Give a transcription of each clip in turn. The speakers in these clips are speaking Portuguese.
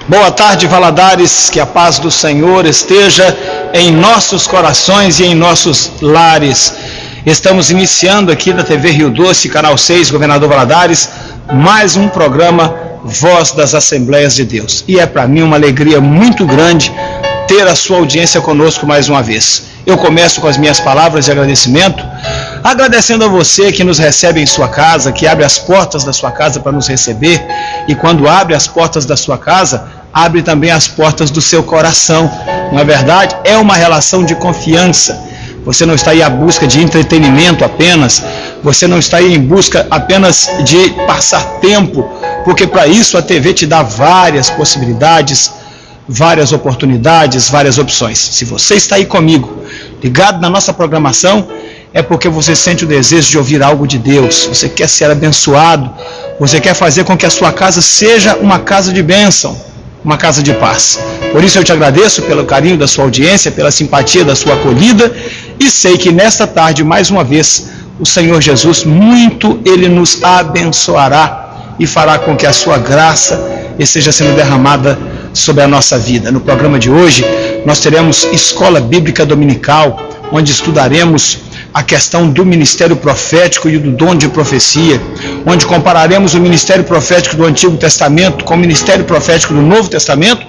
Boa tarde, Valadares, que a paz do Senhor esteja em nossos corações e em nossos lares. Estamos iniciando aqui na TV Rio Doce, Canal 6, Governador Valadares, mais um programa Voz das Assembleias de Deus. E é para mim uma alegria muito grande ter a sua audiência conosco mais uma vez. Eu começo com as minhas palavras de agradecimento, agradecendo a você que nos recebe em sua casa, que abre as portas da sua casa para nos receber, e quando abre as portas da sua casa, abre também as portas do seu coração. Não é verdade? É uma relação de confiança. Você não está aí à busca de entretenimento apenas, você não está aí em busca apenas de passar tempo, porque para isso a TV te dá várias possibilidades, várias oportunidades, várias opções. Se você está aí comigo, ligado na nossa programação, é porque você sente o desejo de ouvir algo de Deus, você quer ser abençoado, você quer fazer com que a sua casa seja uma casa de bênção, uma casa de paz. Por isso eu te agradeço pelo carinho da sua audiência, pela simpatia da sua acolhida, e sei que nesta tarde, mais uma vez, o Senhor Jesus, Ele nos abençoará e fará com que a sua graça esteja sendo derramada sobre a nossa vida. No programa de hoje, nós teremos Escola Bíblica Dominical, onde estudaremos a questão do ministério profético e do dom de profecia, onde compararemos o ministério profético do Antigo Testamento com o ministério profético do Novo Testamento,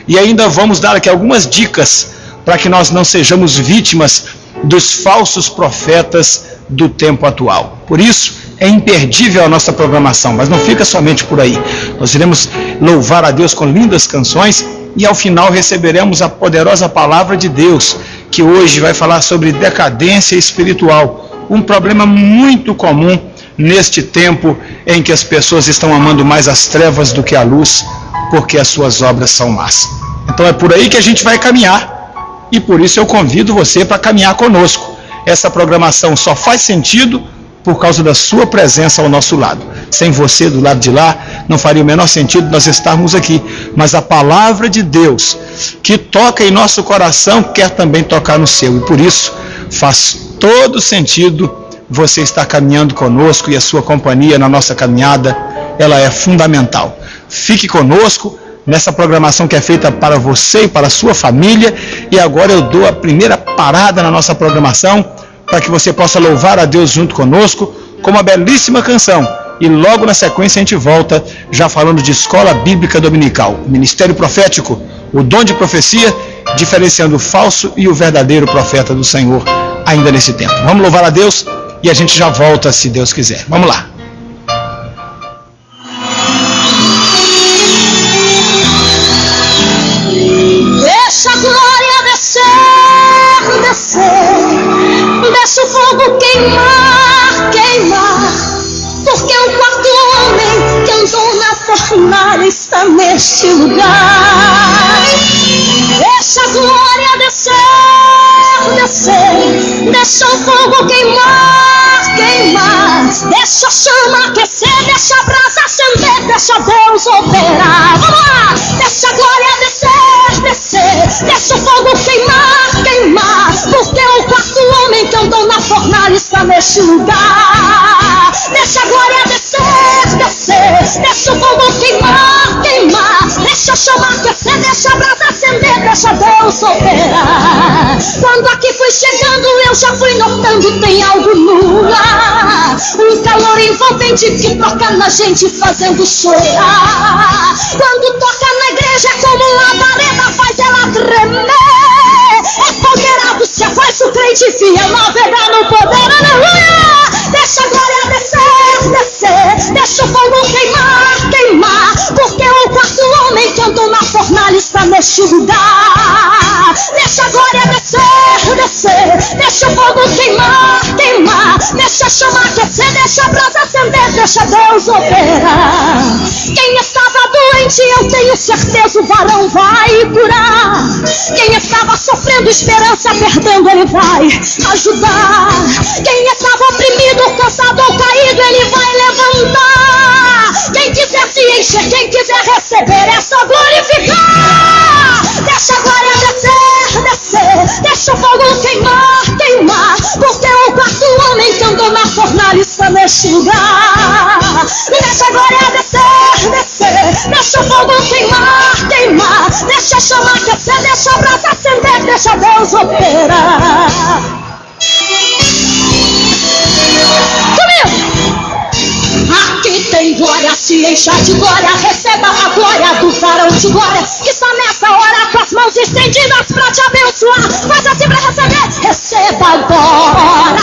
e ainda vamos dar aqui algumas dicas para que nós não sejamos vítimas dos falsos profetas do tempo atual. Por isso, é imperdível a nossa programação, mas não fica somente por aí. Nós iremos louvar a Deus com lindas canções e ao final receberemos a poderosa palavra de Deus, que hoje vai falar sobre decadência espiritual, um problema muito comum neste tempo em que as pessoas estão amando mais as trevas do que a luz, porque as suas obras são más. Então é por aí que a gente vai caminhar, e por isso eu convido você para caminhar conosco. Essa programação só faz sentido por causa da sua presença ao nosso lado. Sem você do lado de lá, não faria o menor sentido nós estarmos aqui. Mas a palavra de Deus, que toca em nosso coração, quer também tocar no seu. E por isso, faz todo sentido você estar caminhando conosco, e a sua companhia na nossa caminhada, ela é fundamental. Fique conosco nessa programação que é feita para você e para a sua família. E agora eu dou a primeira parada na nossa programação, para que você possa louvar a Deus junto conosco com uma belíssima canção. E logo na sequência a gente volta já falando de Escola Bíblica Dominical, o Ministério Profético, o dom de profecia, diferenciando o falso e o verdadeiro profeta do Senhor ainda nesse tempo. Vamos louvar a Deus e a gente já volta se Deus quiser. Vamos lá. Deixa a glória descer, descer. Deixa o fogo queimar, queimar, porque o quarto homem que andou na fornalha está neste lugar. Deixa a glória descer, descer. Deixa o fogo queimar, queimar. Deixa a chama aquecer, deixa a brasa acender, deixa Deus operar. Vamos lá! Deixa a glória descer, descer. Deixa o fogo queimar, queimar, porque o quarto homem que andou na fornalha está neste lugar. Deixa a glória descer, descer. Deixa o fogo queimar, queimar. Deixa a chama aquecer, deixa a brasa acender, deixa Deus operar. Quando aqui fui chegando, eu já fui notando, tem algo no ar. Um calor envolvente que toca na gente fazendo chorar. Quando toca na igreja é como labareda, faz ela tremer. É poderado do céu, faz o crente fiel navegar no poder, aleluia. Deixa a glória descer, descer. Deixa o fogo queimar, queimar, porque o quarto homem que andou na fornalha está neste lugar. Deixa a glória descer, descer. Deixa o fogo queimar, queimar. Deixa a chama aquecer, deixa a brasa acender, deixa Deus operar. Quem estava doente, eu tenho certeza, o varão vai curar. Quem estava sofrendo esperança, perdendo, ele vai ajudar. Quem estava oprimido, cansado ou caído, ele vai levantar. Quem quiser se encher, quem quiser receber, é só glorificar. Deixa a glória descer, descer. Deixa o fogo queimar, queimar, porque o quarto homem que andou na fornalha está neste lugar. Deixa a glória descer, descer. Deixa o fogo queimar, queimar. Deixa a chama aquecer, deixa a brasa acender, deixa Deus operar. Comigo! Aqui tem glória, se encha de glória, receba a glória do varão de glória, que está nessa hora com as mãos estendidas para te abençoar. Faz assim para receber. Receba agora,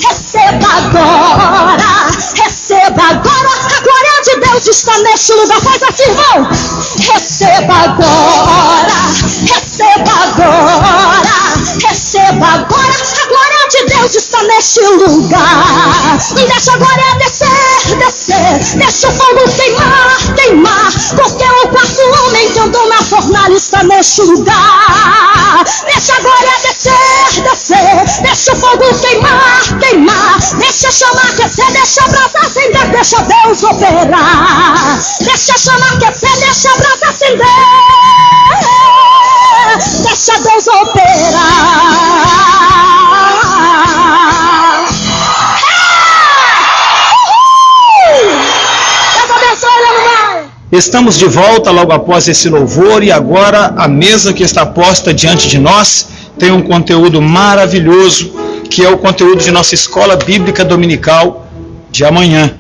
receba agora, receba agora. A glória de Deus está neste lugar. Faz assim, irmão. Receba agora, receba agora, receba agora. A glória de Deus está neste lugar. Deixa a glória descer, descer. Deixa o fogo queimar, queimar. Porque o quarto homem que andou na fornalha está neste lugar. Deixa a glória descer, descer. Deixa o fogo queimar, queimar. Deixa a chama aquecer, deixa a brasa acender, deixa Deus operar. Deixa a chama aquecer, deixa a brasa acender, deixa Deus operar. Estamos de volta logo após esse louvor e agora a mesa que está posta diante de nós tem um conteúdo maravilhoso, que é o conteúdo de nossa escola bíblica dominical de amanhã.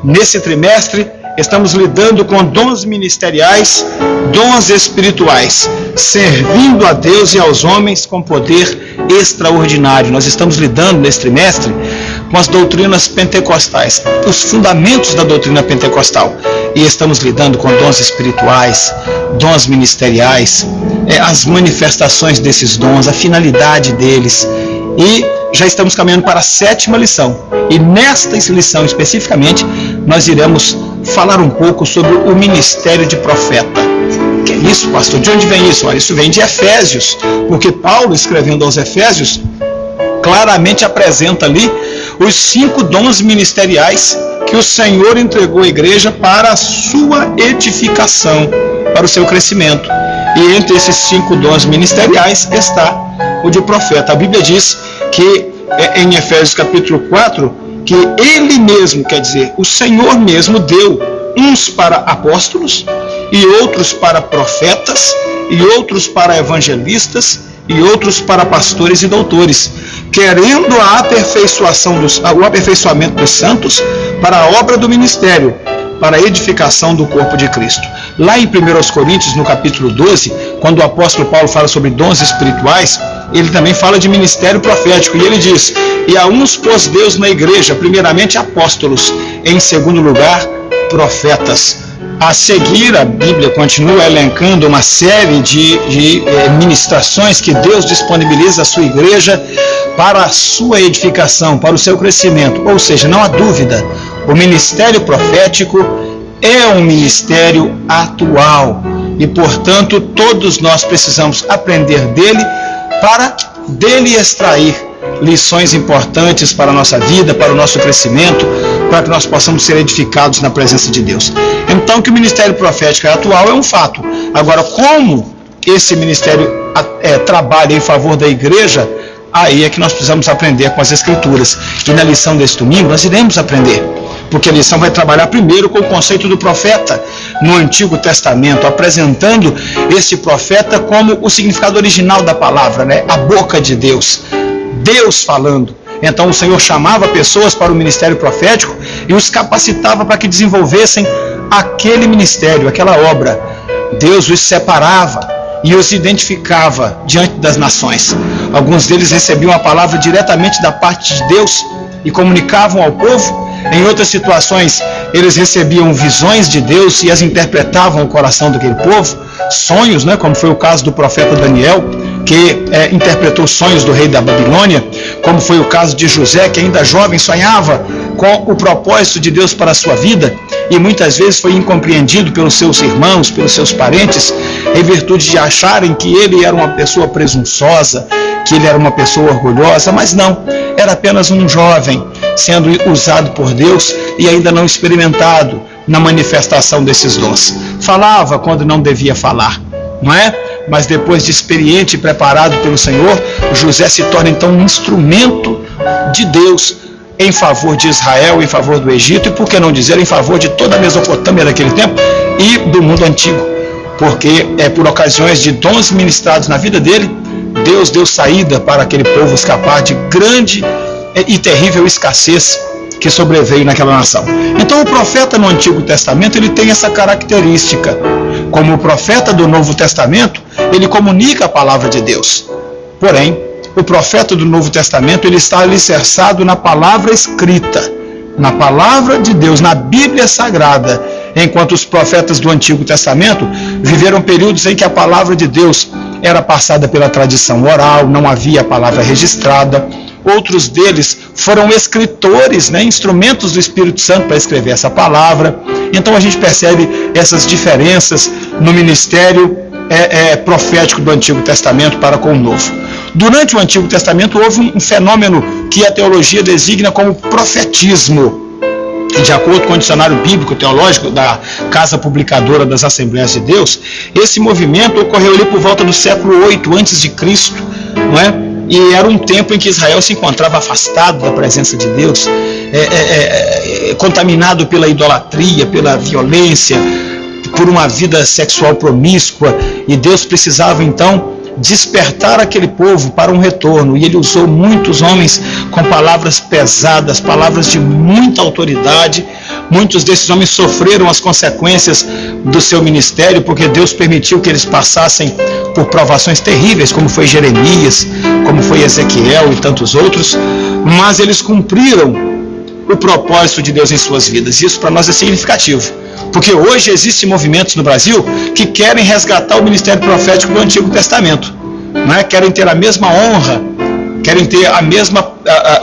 Nesse trimestre, estamos lidando com dons ministeriais, dons espirituais, servindo a Deus e aos homens com poder extraordinário. Nós estamos lidando nesse trimestre com as doutrinas pentecostais, os fundamentos da doutrina pentecostal. E estamos lidando com dons espirituais, dons ministeriais, as manifestações desses dons, a finalidade deles. E já estamos caminhando para a 7ª lição. E nesta lição especificamente, nós iremos falar um pouco sobre o ministério de profeta. Que é isso, pastor? De onde vem isso? Olha, isso vem de Efésios, porque Paulo, escrevendo aos Efésios, claramente apresenta ali os 5 dons ministeriais que o Senhor entregou à igreja para a sua edificação, para o seu crescimento. E entre esses 5 dons ministeriais está o de profeta. A Bíblia diz que em Efésios capítulo 4, que ele mesmo, quer dizer, o Senhor mesmo deu uns para apóstolos, e outros para profetas, e outros para evangelistas, e outros para pastores e doutores, querendo o aperfeiçoamento dos santos para a obra do ministério, para a edificação do corpo de Cristo. Lá em 1 Coríntios, no capítulo 12, quando o apóstolo Paulo fala sobre dons espirituais, ele também fala de ministério profético, e ele diz: e a uns pôs Deus na igreja, primeiramente apóstolos, em segundo lugar profetas. A seguir, a Bíblia continua elencando uma série de ministrações que Deus disponibiliza à sua igreja para a sua edificação, para o seu crescimento. Ou seja, não há dúvida, o ministério profético é um ministério atual e, portanto, todos nós precisamos aprender dele para dele extrair lições importantes para a nossa vida, para o nosso crescimento, para que nós possamos ser edificados na presença de Deus. Então, que o ministério profético é atual é um fato. Agora, como esse ministério trabalha em favor da igreja, aí é que nós precisamos aprender com as Escrituras. E na lição deste domingo nós iremos aprender, porque a lição vai trabalhar primeiro com o conceito do profeta no Antigo Testamento, apresentando esse profeta como o significado original da palavra, né? A boca de Deus, Deus falando. Então o Senhor chamava pessoas para o ministério profético e os capacitava para que desenvolvessem aquele ministério, aquela obra. Deus os separava e os identificava diante das nações. Alguns deles recebiam a palavra diretamente da parte de Deus e comunicavam ao povo. Em outras situações, eles recebiam visões de Deus e as interpretavam no coração daquele povo, sonhos, né, como foi o caso do profeta Daniel, que interpretou sonhos do rei da Babilônia, como foi o caso de José, que ainda jovem sonhava com o propósito de Deus para a sua vida, e muitas vezes foi incompreendido pelos seus irmãos, pelos seus parentes, em virtude de acharem que ele era uma pessoa presunçosa, que ele era uma pessoa orgulhosa, mas não, era apenas um jovem sendo usado por Deus e ainda não experimentado na manifestação desses dons. Falava quando não devia falar, não é? Mas depois de experiente e preparado pelo Senhor, José se torna então um instrumento de Deus em favor de Israel, em favor do Egito e, por que não dizer, em favor de toda a Mesopotâmia daquele tempo e do mundo antigo. porque por ocasiões de dons ministrados na vida dele, Deus deu saída para aquele povo escapar de grande e terrível escassez que sobreveio naquela nação. Então o profeta no Antigo Testamento, ele tem essa característica. Como o profeta do Novo Testamento, ele comunica a palavra de Deus. Porém, o profeta do Novo Testamento, ele está alicerçado na palavra escrita, na palavra de Deus, na Bíblia Sagrada, enquanto os profetas do Antigo Testamento viveram períodos em que a palavra de Deus era passada pela tradição oral, não havia a palavra registrada. Outros deles foram escritores, instrumentos do Espírito Santo para escrever essa palavra. Então a gente percebe essas diferenças no ministério profético do Antigo Testamento para com o Novo. Durante o Antigo Testamento houve um fenômeno que a teologia designa como profetismo. De acordo com o dicionário bíblico teológico da Casa Publicadora das Assembleias de Deus, esse movimento ocorreu ali por volta do século 8 a.C., não é? E era um tempo em que Israel se encontrava afastado da presença de Deus, contaminado pela idolatria, pela violência, por uma vida sexual promíscua, e Deus precisava então despertar aquele povo para um retorno, e ele usou muitos homens com palavras pesadas, palavras de muita autoridade. Muitos desses homens sofreram as consequências do seu ministério, porque Deus permitiu que eles passassem por provações terríveis, como foi Jeremias, como foi Ezequiel e tantos outros, mas eles cumpriram o propósito de Deus em suas vidas. Isso para nós é significativo, porque hoje existem movimentos no Brasil que querem resgatar o ministério profético do Antigo Testamento, querem ter a mesma honra, querem ter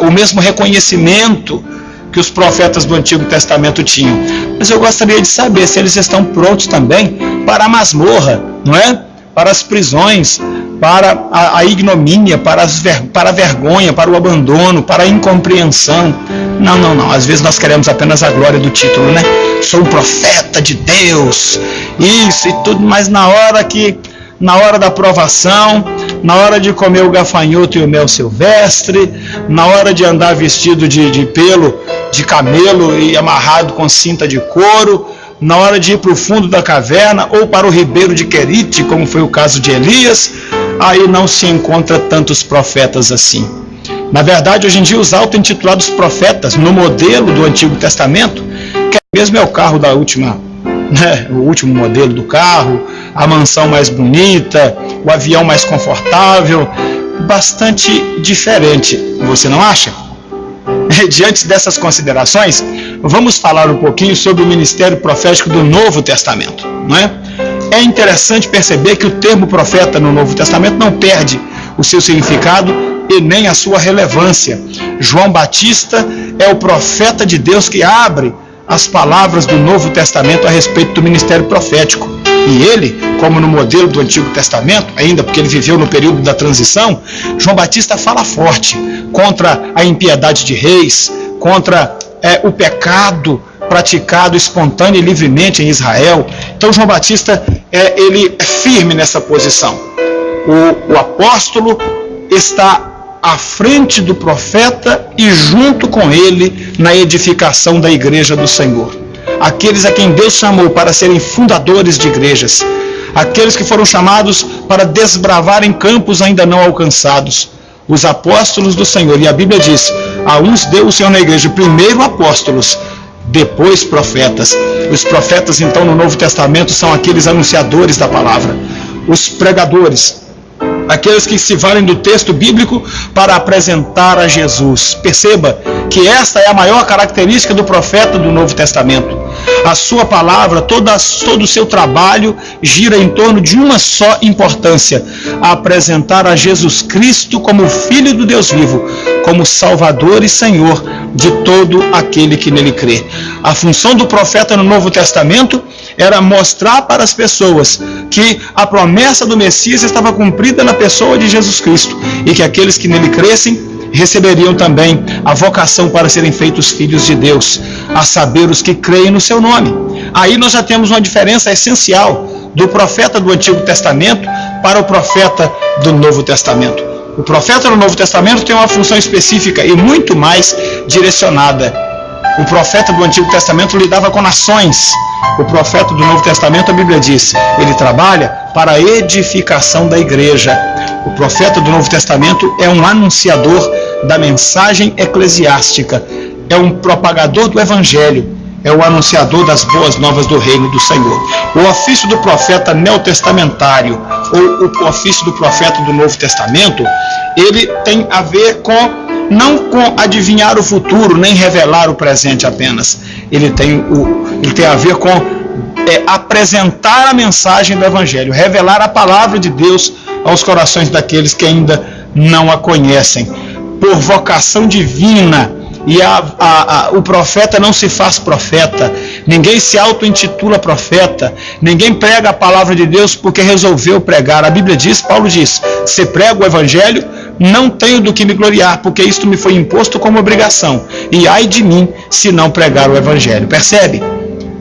o mesmo reconhecimento que os profetas do Antigo Testamento tinham. Mas eu gostaria de saber se eles estão prontos também para a masmorra, para as prisões, para a ignomínia, para a vergonha, para o abandono, para a incompreensão. Não. Às vezes nós queremos apenas a glória do título, Sou um profeta de Deus, isso e tudo, mas na hora da provação, na hora de comer o gafanhoto e o mel silvestre, na hora de andar vestido de pelo de camelo e amarrado com cinta de couro, na hora de ir para o fundo da caverna ou para o ribeiro de Querite, como foi o caso de Elias, aí não se encontra tantos profetas assim. Na verdade, hoje em dia, os auto-intitulados profetas, no modelo do Antigo Testamento, que mesmo é o carro da última, o último modelo do carro, a mansão mais bonita, o avião mais confortável, bastante diferente, você não acha? Diante dessas considerações, vamos falar um pouquinho sobre o ministério profético do Novo Testamento, É interessante perceber que o termo profeta no Novo Testamento não perde o seu significado e nem a sua relevância. João Batista é o profeta de Deus que abre as palavras do Novo Testamento a respeito do ministério profético. E ele, como no modelo do Antigo Testamento, ainda porque ele viveu no período da transição, João Batista fala forte contra a impiedade de reis, contra o pecado praticado espontâneo e livremente em Israel. Então João Batista, ele é firme nessa posição. O apóstolo está à frente do profeta e junto com ele na edificação da igreja do Senhor. Aqueles a quem Deus chamou para serem fundadores de igrejas, aqueles que foram chamados para desbravarem campos ainda não alcançados, os apóstolos do Senhor. E a Bíblia diz: a uns deu o Senhor na igreja, primeiro apóstolos, depois profetas. Os profetas, então, no Novo Testamento são aqueles anunciadores da palavra, os pregadores, aqueles que se valem do texto bíblico para apresentar a Jesus. Perceba que esta é a maior característica do profeta do Novo Testamento. A sua palavra, todo o seu trabalho gira em torno de uma só importância: apresentar a Jesus Cristo como Filho do Deus vivo, como Salvador e Senhor de todo aquele que nele crê. A função do profeta no Novo Testamento era mostrar para as pessoas que a promessa do Messias estava cumprida na pessoa de Jesus Cristo e que aqueles que nele crescem receberiam também a vocação para serem feitos filhos de Deus, a saber, os que creem no seu nome. Aí nós já temos uma diferença essencial do profeta do Antigo Testamento para o profeta do Novo Testamento. O profeta do Novo Testamento tem uma função específica e muito mais direcionada. O profeta do Antigo Testamento lidava com nações. O profeta do Novo Testamento, a Bíblia diz, ele trabalha para a edificação da igreja. O profeta do Novo Testamento é um anunciador da mensagem eclesiástica, é um propagador do Evangelho, é o anunciador das boas novas do reino do Senhor. O ofício do profeta neotestamentário, ou o ofício do profeta do Novo Testamento, ele tem a ver não com adivinhar o futuro, nem revelar o presente apenas. Ele tem a ver com apresentar a mensagem do Evangelho, revelar a palavra de Deus aos corações daqueles que ainda não a conhecem. Por vocação divina, e o profeta não se faz profeta, ninguém se auto-intitula profeta, ninguém prega a palavra de Deus porque resolveu pregar. A Bíblia diz, Paulo diz, se prego o Evangelho, não tenho do que me gloriar, porque isto me foi imposto como obrigação, e ai de mim se não pregar o Evangelho. Percebe?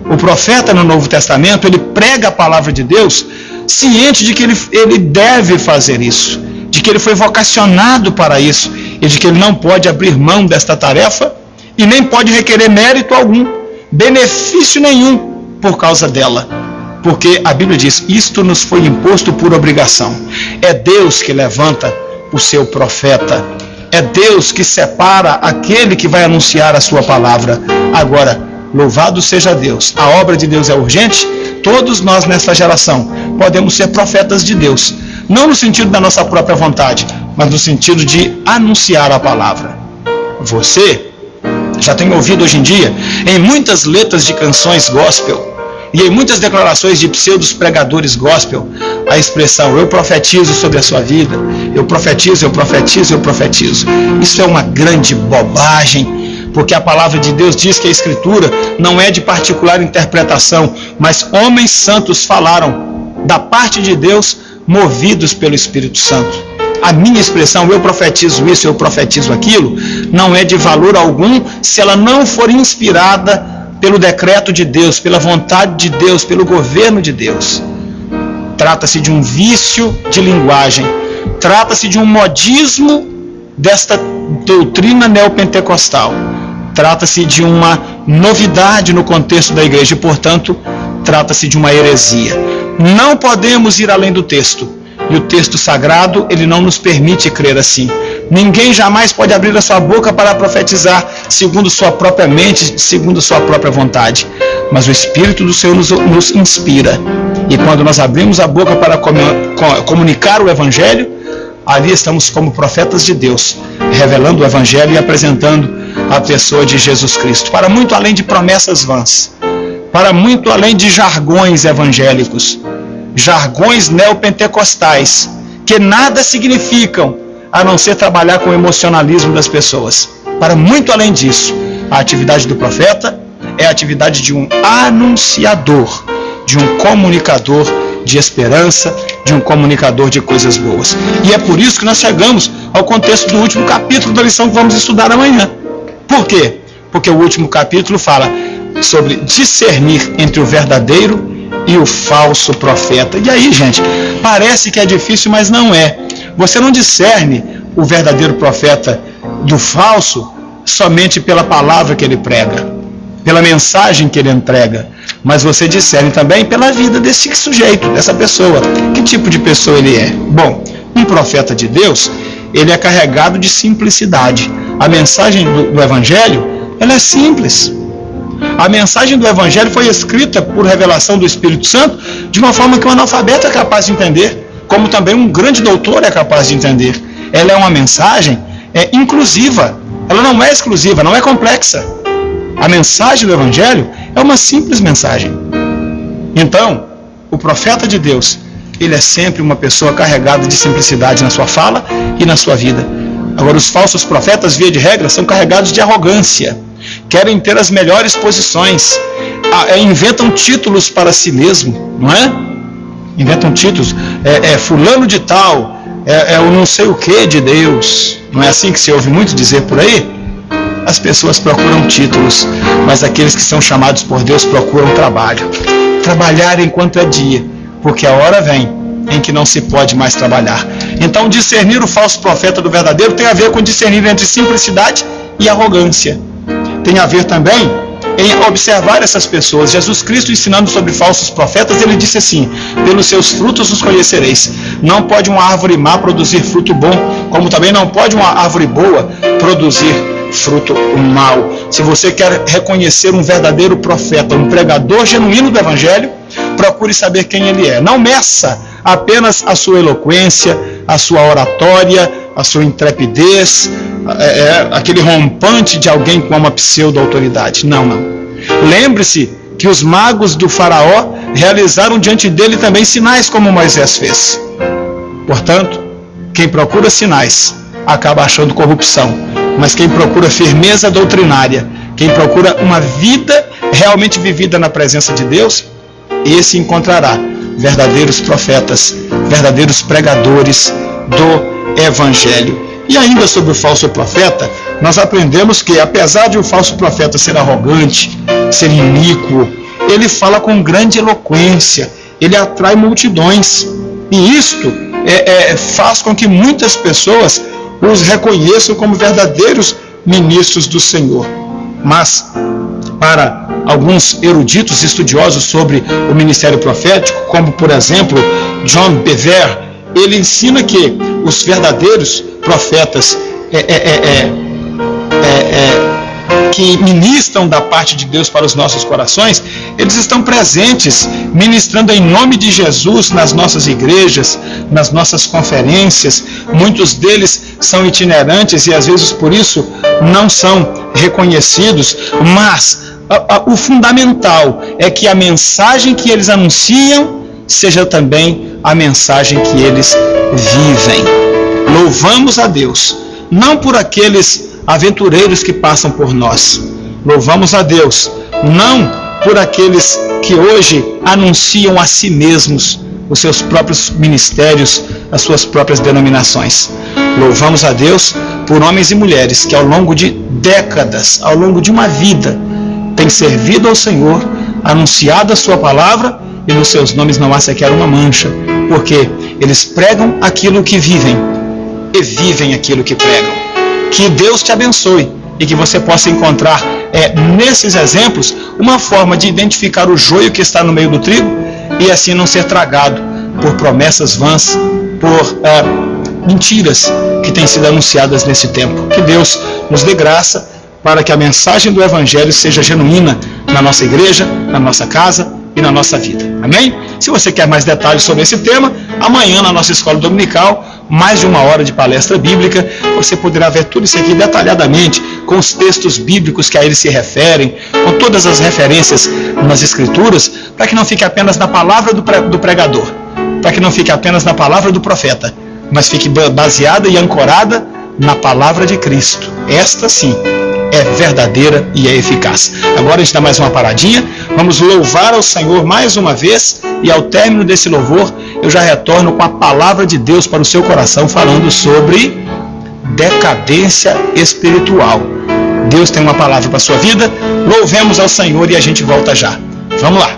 O profeta no Novo Testamento, ele prega a palavra de Deus, ciente de que ele deve fazer isso, de que ele foi vocacionado para isso, e de que ele não pode abrir mão desta tarefa, e nem pode requerer mérito algum, benefício nenhum por causa dela. Porque a Bíblia diz, isto nos foi imposto por obrigação. É Deus que levanta o seu profeta, é Deus que separa aquele que vai anunciar a sua palavra. Agora, louvado seja Deus, a obra de Deus é urgente. Todos nós nesta geração podemos ser profetas de Deus, não no sentido da nossa própria vontade, mas no sentido de anunciar a palavra. Você já tem ouvido hoje em dia, em muitas letras de canções gospel, e em muitas declarações de pseudos pregadores gospel, a expressão, eu profetizo sobre a sua vida, eu profetizo, eu profetizo, eu profetizo. Isso é uma grande bobagem, porque a palavra de Deus diz que a Escritura não é de particular interpretação, mas homens santos falaram da parte de Deus, movidos pelo Espírito Santo. A minha expressão, eu profetizo isso, eu profetizo aquilo, não é de valor algum se ela não for inspirada pelo decreto de Deus, pela vontade de Deus, pelo governo de Deus. Trata-se de um vício de linguagem, trata-se de um modismo desta doutrina neopentecostal, trata-se de uma novidade no contexto da igreja e, portanto, trata-se de uma heresia. Não podemos ir além do texto, e o texto sagrado, ele não nos permite crer assim. Ninguém jamais pode abrir a sua boca para profetizar segundo sua própria mente, segundo sua própria vontade. Mas o Espírito do Senhor nos inspira. E quando nós abrimos a boca para comunicar o Evangelho, ali estamos como profetas de Deus, revelando o Evangelho e apresentando a pessoa de Jesus Cristo. Para muito além de promessas vãs, para muito além de jargões evangélicos, jargões neopentecostais, que nada significam a não ser trabalhar com o emocionalismo das pessoas. Para muito além disso, a atividade do profeta é a atividade de um anunciador, de um comunicador de esperança, de um comunicador de coisas boas. E é por isso que nós chegamos ao contexto do último capítulo da lição que vamos estudar amanhã. Por quê? Porque o último capítulo fala sobre discernir entre o verdadeiro e o falso profeta. E aí, gente, parece que é difícil, mas não é. Você não discerne o verdadeiro profeta do falso somente pela palavra que ele prega, pela mensagem que ele entrega, mas você discerne também pela vida desse sujeito, dessa pessoa. Que tipo de pessoa ele é? Bom, um profeta de Deus, ele é carregado de simplicidade. A mensagem do Evangelho, ela é simples. A mensagem do Evangelho foi escrita por revelação do Espírito Santo de uma forma que um analfabeto é capaz de entender, como também um grande doutor é capaz de entender. Ela é uma mensagem inclusiva, ela não é exclusiva, não é complexa. A mensagem do Evangelho é uma simples mensagem. Então, o profeta de Deus, ele é sempre uma pessoa carregada de simplicidade na sua fala e na sua vida. Agora, os falsos profetas, via de regra, são carregados de arrogância, querem ter as melhores posições, inventam títulos para si mesmo, não é? Inventam títulos, fulano de tal, o não sei o que de Deus. Não é assim que se ouve muito dizer por aí? As pessoas procuram títulos, mas aqueles que são chamados por Deus procuram trabalho. Trabalhar enquanto é dia, porque a hora vem em que não se pode mais trabalhar. Então, discernir o falso profeta do verdadeiro tem a ver com discernir entre simplicidade e arrogância. tem a ver também em observar essas pessoas. Jesus Cristo, ensinando sobre falsos profetas, ele disse assim: pelos seus frutos os conhecereis. Não pode uma árvore má produzir fruto bom, como também não pode uma árvore boa produzir fruto mau. Se você quer reconhecer um verdadeiro profeta, um pregador genuíno do Evangelho, procure saber quem ele é. Não meça apenas a sua eloquência, a sua oratória, a sua intrepidez, aquele rompante de alguém com uma pseudo-autoridade. Não. Lembre-se que os magos do faraó realizaram diante dele também sinais como Moisés fez. Portanto, quem procura sinais acaba achando corrupção, mas quem procura firmeza doutrinária, quem procura uma vida realmente vivida na presença de Deus, esse encontrará verdadeiros profetas, verdadeiros pregadores do Evangelho. E ainda sobre o falso profeta, nós aprendemos que, apesar de o falso profeta ser arrogante, ser iníquo, ele fala com grande eloquência, ele atrai multidões. E isto faz com que muitas pessoas os reconheçam como verdadeiros ministros do Senhor. Mas, para alguns eruditos estudiosos sobre o ministério profético, como por exemplo John Bevere, ele ensina que os verdadeiros profetas que ministram da parte de Deus para os nossos corações, eles estão presentes, ministrando em nome de Jesus nas nossas igrejas, nas nossas conferências. Muitos deles são itinerantes e às vezes por isso não são reconhecidos, mas o fundamental é que a mensagem que eles anunciam seja também a mensagem que eles vivem. Louvamos a Deus, não por aqueles aventureiros que passam por nós. Louvamos a Deus, não por aqueles que hoje anunciam a si mesmos os seus próprios ministérios, as suas próprias denominações. Louvamos a Deus por homens e mulheres que ao longo de décadas, ao longo de uma vida, têm servido ao Senhor, anunciado a sua palavra, e nos seus nomes não há sequer uma mancha, porque eles pregam aquilo que vivem e vivem aquilo que pregam. Que Deus te abençoe e que você possa encontrar nesses exemplos uma forma de identificar o joio que está no meio do trigo e assim não ser tragado por promessas vãs, por mentiras que têm sido anunciadas nesse tempo. Que Deus nos dê graça para que a mensagem do Evangelho seja genuína na nossa igreja, na nossa casa e na nossa vida. Amém? Se você quer mais detalhes sobre esse tema, amanhã na nossa escola dominical, mais de 1 hora de palestra bíblica, você poderá ver tudo isso aqui detalhadamente, com os textos bíblicos que a eles se referem, com todas as referências nas Escrituras, para que não fique apenas na palavra do pregador, para que não fique apenas na palavra do profeta, mas fique baseada e ancorada na palavra de Cristo. Esta sim é verdadeira e é eficaz. Agora a gente dá mais uma paradinha, vamos louvar ao Senhor mais uma vez, e ao término desse louvor eu já retorno com a palavra de Deus para o seu coração, falando sobre decadência espiritual. Deus tem uma palavra para a sua vida. Louvemos ao Senhor e a gente volta já. Vamos lá.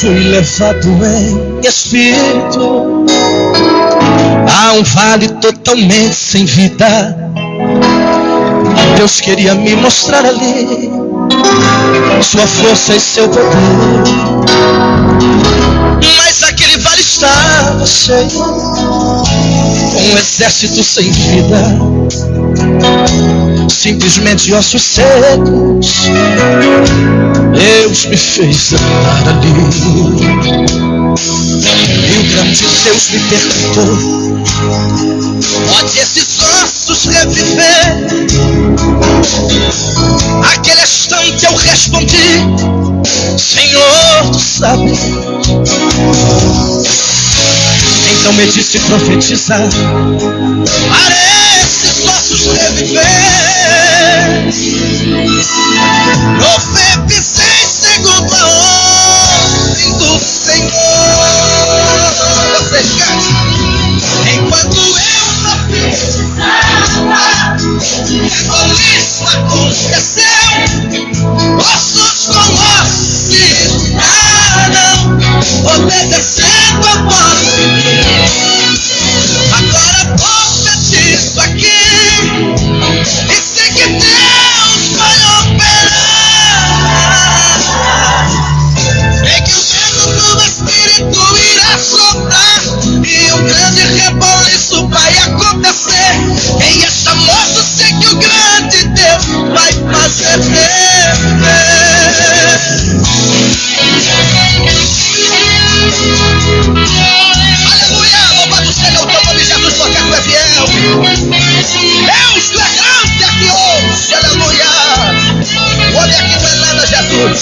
Fui levado em espírito a um vale totalmente sem vida. Deus queria me mostrar ali sua força e seu poder, mas aquele vale estava cheio com um exército sem vida, simplesmente ossos secos. Deus me fez andar ali, e o grande Deus me perguntou: pode esses ossos reviver? Aquele instante eu respondi: Senhor, tu sabes. Então me disse profetizar para esses ossos reviver. Profetizei segundo a ordem do Senhor. Vocês querem? Enquanto eu profetizava, isso aconteceu. Ossos com ossos se juntaram, obedecendo a voz de Deus. Agora profetizo aqui e sei que Deus vai operar. Sei que o vento do Espírito irá soprar e um grande reboliço vai acontecer. Quem está morto, sei que o grande Deus vai fazer reviver. Aleluia, louvado seja o teu nome, Jesus, porque tu é fiel. Deus, tu é grande aqui hoje, aleluia. O homem aqui não é nada, Jesus.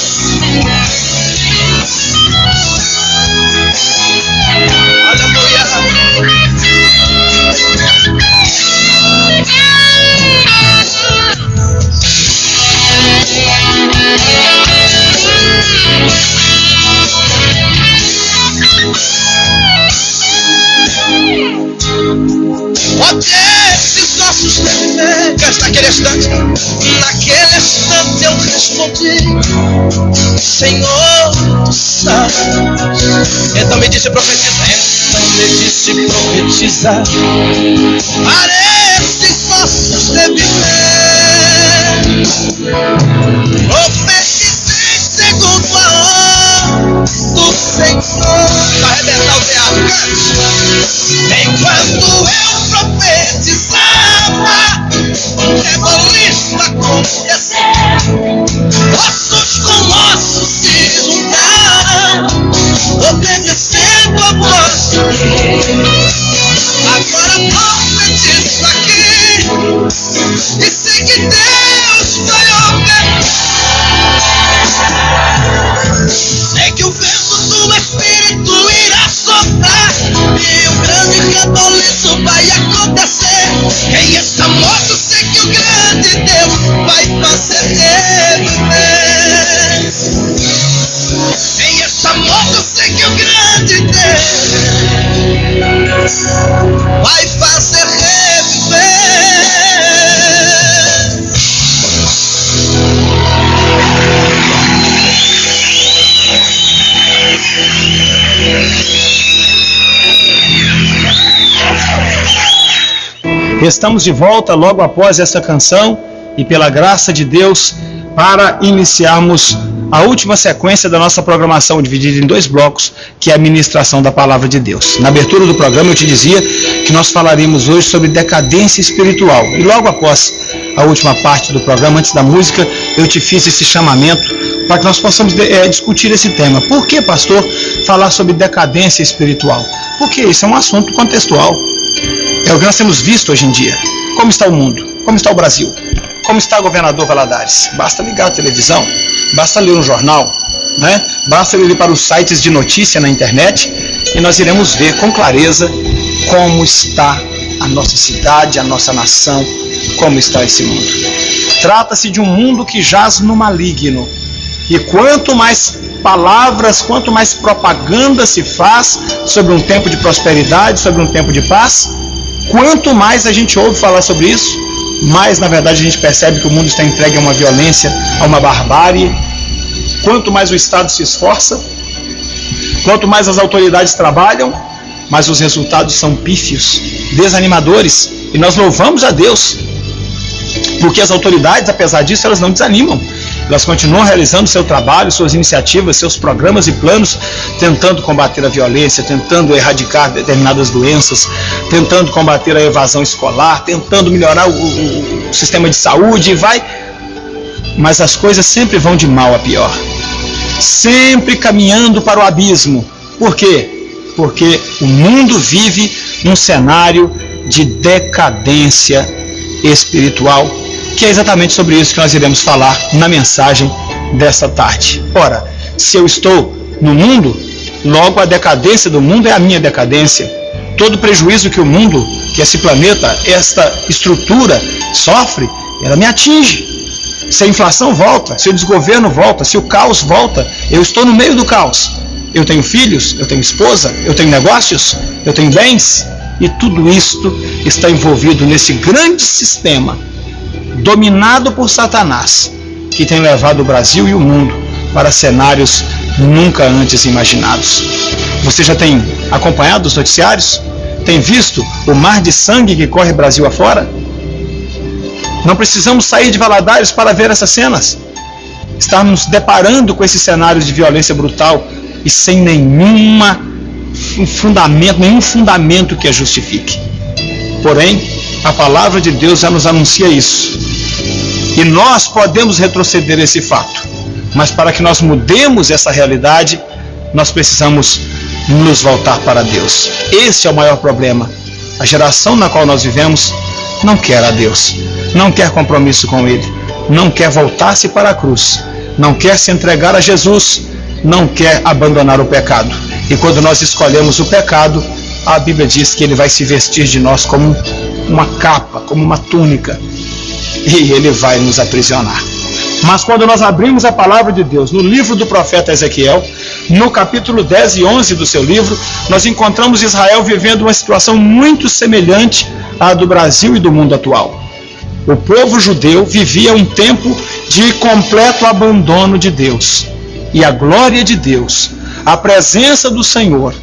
Pode esses ossos reviver. Naquele instante eu respondi: Senhor, tu sabes. Então me disse profetizar para esses ossos reviver. Profetizei segundo a ordem do Senhor. Vai arrebentar o teatro, cante. Enquanto eu profetizava, reboliço aconteceu. Ossos com ossos se juntaram, obedecendo a voz de Deus. Agora profetizo aqui e sei que Deus vai operar. Sei que o vento do Espírito irá soprar e um grande reboliço vai acontecer. Quem está morto, sei que o grande Deus vai fazer reviver. Quem está morto, sei que o grande Deus vai fazer reviver. Estamos de volta logo após essa canção e pela graça de Deus para iniciarmos a última sequência da nossa programação, dividida em 2 blocos, que é a ministração da Palavra de Deus. Na abertura do programa eu te dizia que nós falaríamos hoje sobre decadência espiritual. E logo após a última parte do programa, antes da música, eu te fiz esse chamamento para que nós possamos discutir esse tema. Por que, pastor, falar sobre decadência espiritual? Porque isso é um assunto contextual. É o que nós temos visto hoje em dia. Como está o mundo? Como está o Brasil? Como está o governador Valadares? Basta ligar a televisão, basta ler um jornal, né? Basta ir para os sites de notícia na internet e nós iremos ver com clareza como está a nossa cidade, a nossa nação, como está esse mundo. Trata-se de um mundo que jaz no maligno. E quanto mais palavras, quanto mais propaganda se faz sobre um tempo de prosperidade, sobre um tempo de paz, quanto mais a gente ouve falar sobre isso, mais na verdade a gente percebe que o mundo está entregue a uma violência, a uma barbárie. Quanto mais o Estado se esforça, quanto mais as autoridades trabalham, mas os resultados são pífios, desanimadores. E nós louvamos a Deus, porque as autoridades, apesar disso, elas não desanimam. Elas continuam realizando seu trabalho, suas iniciativas, seus programas e planos, tentando combater a violência, tentando erradicar determinadas doenças, tentando combater a evasão escolar, tentando melhorar o sistema de saúde, mas as coisas sempre vão de mal a pior, sempre caminhando para o abismo. Por quê? Porque o mundo vive num cenário de decadência espiritual, que é exatamente sobre isso que nós iremos falar na mensagem desta tarde. Ora, se eu estou no mundo, logo a decadência do mundo é a minha decadência. todo prejuízo que o mundo, que esse planeta, esta estrutura sofre, ela me atinge. Se a inflação volta, se o desgoverno volta, se o caos volta, eu estou no meio do caos. Eu tenho filhos, eu tenho esposa, eu tenho negócios, eu tenho bens, e tudo isto está envolvido nesse grande sistema dominado por Satanás, que tem levado o Brasil e o mundo para cenários nunca antes imaginados. Você já tem acompanhado os noticiários? Tem visto o mar de sangue que corre Brasil afora? Não precisamos sair de Valadares para ver essas cenas. Estamos nos deparando com esses cenários de violência brutal e sem nenhum fundamento que a justifique. Porém, a palavra de Deus já nos anuncia isso. E nós podemos retroceder esse fato. Mas para que nós mudemos essa realidade, nós precisamos nos voltar para Deus. Esse é o maior problema. A geração na qual nós vivemos não quer a Deus, não quer compromisso com Ele, não quer voltar-se para a cruz, não quer se entregar a Jesus, não quer abandonar o pecado. E quando nós escolhemos o pecado, a Bíblia diz que Ele vai se vestir de nós como uma capa, como uma túnica, e Ele vai nos aprisionar. Mas quando nós abrimos a palavra de Deus no livro do profeta Ezequiel, no capítulo 10 e 11 do seu livro, nós encontramos Israel vivendo uma situação muito semelhante à do Brasil e do mundo atual. O povo judeu vivia um tempo de completo abandono de Deus. E a glória de Deus, a presença do Senhor,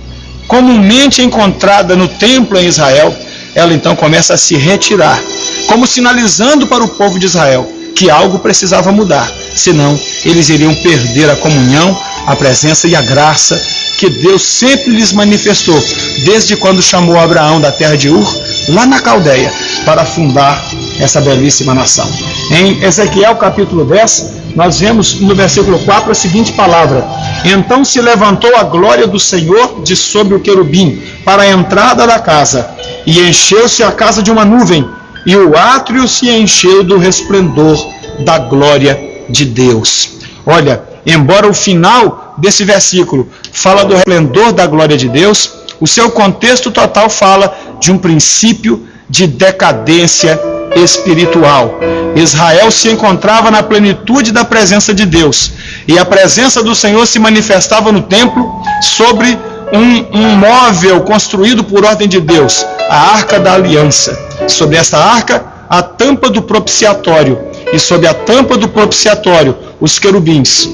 comumente encontrada no templo em Israel, ela então começa a se retirar, como sinalizando para o povo de Israel que algo precisava mudar, senão eles iriam perder a comunhão, a presença e a graça que Deus sempre lhes manifestou, desde quando chamou Abraão da terra de Ur, lá na Caldeia, para fundar essa belíssima nação. Em Ezequiel capítulo 10, nós vemos no versículo 4 a seguinte palavra: então se levantou a glória do Senhor de sobre o querubim para a entrada da casa, e encheu-se a casa de uma nuvem, e o átrio se encheu do resplendor da glória de Deus. Olha, embora o final desse versículo fala do resplendor da glória de Deus, o seu contexto total fala de um princípio de decadência espiritual. Israel se encontrava na plenitude da presença de Deus, e a presença do Senhor se manifestava no templo sobre um móvel construído por ordem de Deus, a Arca da Aliança. Sobre essa arca, a tampa do propiciatório, e sob a tampa do propiciatório, os querubins.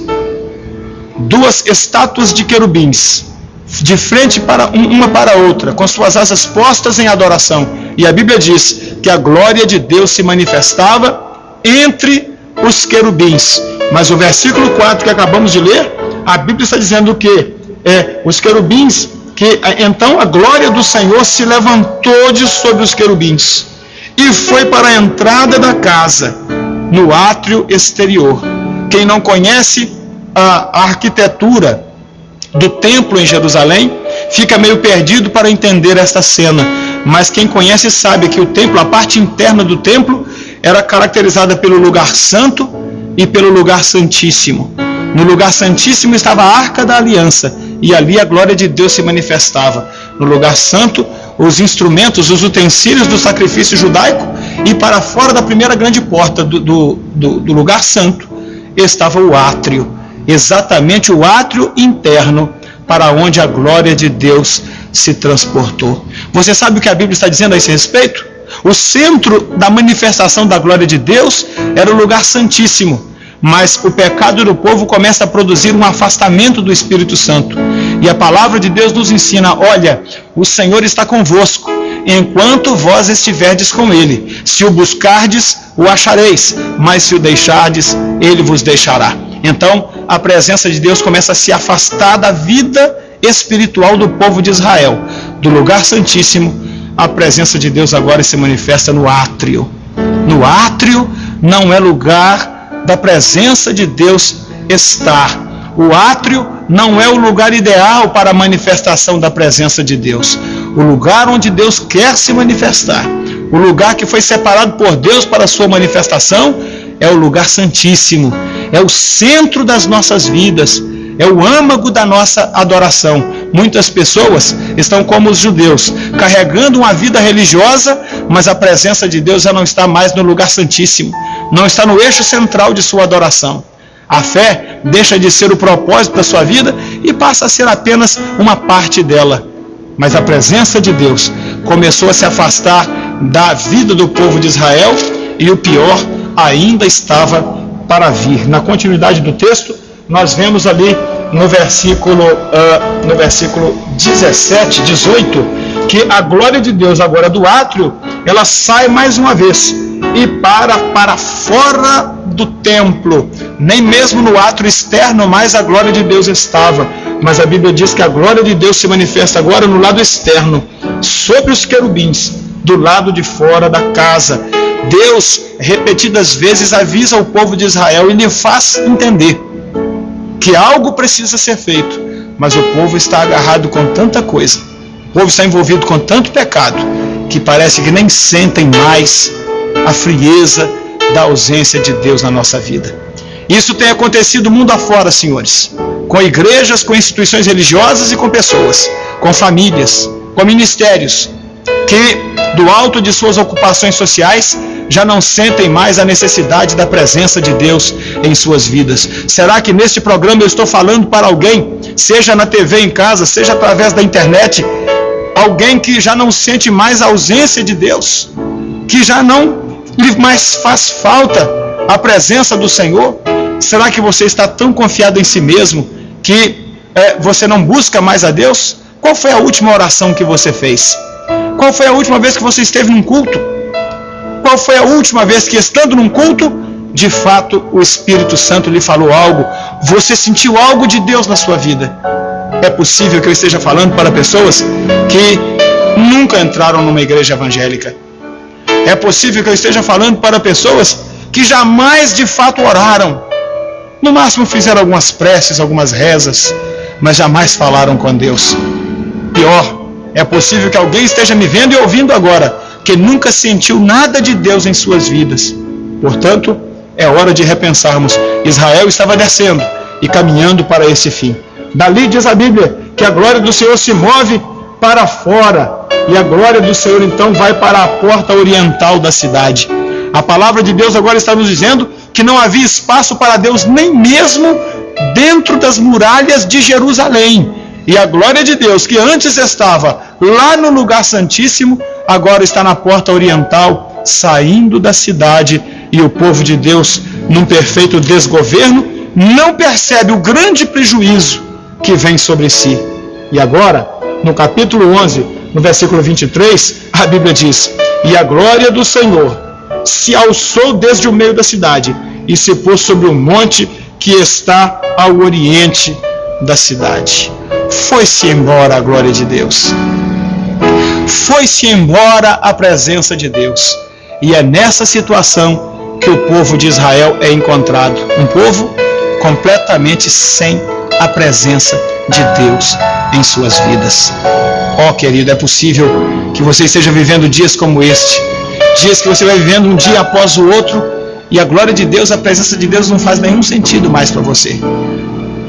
Duas estátuas de querubins, de frente uma para a outra, com suas asas postas em adoração. E a Bíblia diz que a glória de Deus se manifestava entre os querubins. Mas o versículo 4 que acabamos de ler, a Bíblia está dizendo que os querubins, que então a glória do Senhor se levantou de sobre os querubins e foi para a entrada da casa, no átrio exterior. Quem não conhece a arquitetura do templo em Jerusalém fica meio perdido para entender esta cena, mas quem conhece sabe que o templo, a parte interna do templo, era caracterizada pelo lugar santo e pelo lugar santíssimo. No lugar santíssimo estava a Arca da Aliança, e ali a glória de Deus se manifestava. No lugar santo, os instrumentos, os utensílios do sacrifício judaico, e para fora da primeira grande porta do lugar santo estava o átrio, exatamente o átrio interno, para onde a glória de Deus se transportou. Você sabe o que a Bíblia está dizendo a esse respeito? O centro da manifestação da glória de Deus era o lugar santíssimo, mas o pecado do povo começa a produzir um afastamento do Espírito Santo. E a palavra de Deus nos ensina: olha, o Senhor está convosco, enquanto vós estiverdes com Ele. Se o buscardes, o achareis, mas se o deixardes, Ele vos deixará. Então, a presença de Deus começa a se afastar da vida espiritual do povo de Israel. Do lugar santíssimo, a presença de Deus agora se manifesta no átrio. No átrio não é lugar da presença de Deus estar. O átrio não é o lugar ideal para a manifestação da presença de Deus. O lugar onde Deus quer se manifestar, o lugar que foi separado por Deus para a sua manifestação, é o lugar santíssimo, é o centro das nossas vidas, é o âmago da nossa adoração, muitas pessoas estão como os judeus, carregando uma vida religiosa, mas a presença de Deus já não está mais no lugar santíssimo, não está no eixo central de sua adoração. A fé deixa de ser o propósito da sua vida e passa a ser apenas uma parte dela. Mas a presença de Deus começou a se afastar da vida do povo de Israel e o pior ainda estava para vir. Na continuidade do texto, nós vemos ali no versículo 17, 18, que a glória de Deus agora do átrio, ela sai mais uma vez e para fora do templo. Nem mesmo no átrio externo mais a glória de Deus estava, mas a Bíblia diz que a glória de Deus se manifesta agora no lado externo, sobre os querubins, do lado de fora da casa. Deus repetidas vezes avisa o povo de Israel e lhe faz entender que algo precisa ser feito, mas o povo está agarrado com tanta coisa, o povo está envolvido com tanto pecado, que parece que nem sentem mais a frieza da ausência de Deus na nossa vida. Isso tem acontecido mundo afora, senhores, com igrejas, com instituições religiosas e com pessoas, com famílias, com ministérios, que do alto de suas ocupações sociais já não sentem mais a necessidade da presença de Deus em suas vidas. Será que neste programa eu estou falando para alguém, seja na TV em casa, seja através da internet, alguém que já não sente mais a ausência de Deus, que já não lhe mais faz falta a presença do Senhor? Será que você está tão confiado em si mesmo que você não busca mais a Deus? Qual foi a última oração que você fez? Qual foi a última vez que você esteve num culto? Qual foi a última vez que, estando num culto, de fato o Espírito Santo lhe falou algo? Você sentiu algo de Deus na sua vida? É possível que eu esteja falando para pessoas que nunca entraram numa igreja evangélica. É possível que eu esteja falando para pessoas que jamais de fato oraram. No máximo fizeram algumas preces, algumas rezas, mas jamais falaram com Deus. Pior, é possível que alguém esteja me vendo e ouvindo agora, que nunca sentiu nada de Deus em suas vidas. Portanto, é hora de repensarmos. Israel estava descendo e caminhando para esse fim. Dali diz a Bíblia que a glória do Senhor se move para fora, e a glória do Senhor então vai para a porta oriental da cidade. A palavra de Deus agora está nos dizendo que não havia espaço para Deus nem mesmo dentro das muralhas de Jerusalém. E a glória de Deus, que antes estava lá no lugar santíssimo, agora está na porta oriental, saindo da cidade. E o povo de Deus, num perfeito desgoverno, não percebe o grande prejuízo que vem sobre si. E agora, no capítulo 11, no versículo 23, a Bíblia diz: e a glória do Senhor se alçou desde o meio da cidade e se pôs sobre o monte que está ao oriente da cidade. Foi-se embora a glória de Deus. Foi-se embora a presença de Deus. E é nessa situação que o povo de Israel é encontrado. Um povo completamente sem a presença de Deus em suas vidas. Oh, querido, é possível que você esteja vivendo dias como este. Dias que você vai vivendo um dia após o outro e a glória de Deus, a presença de Deus não faz nenhum sentido mais para você.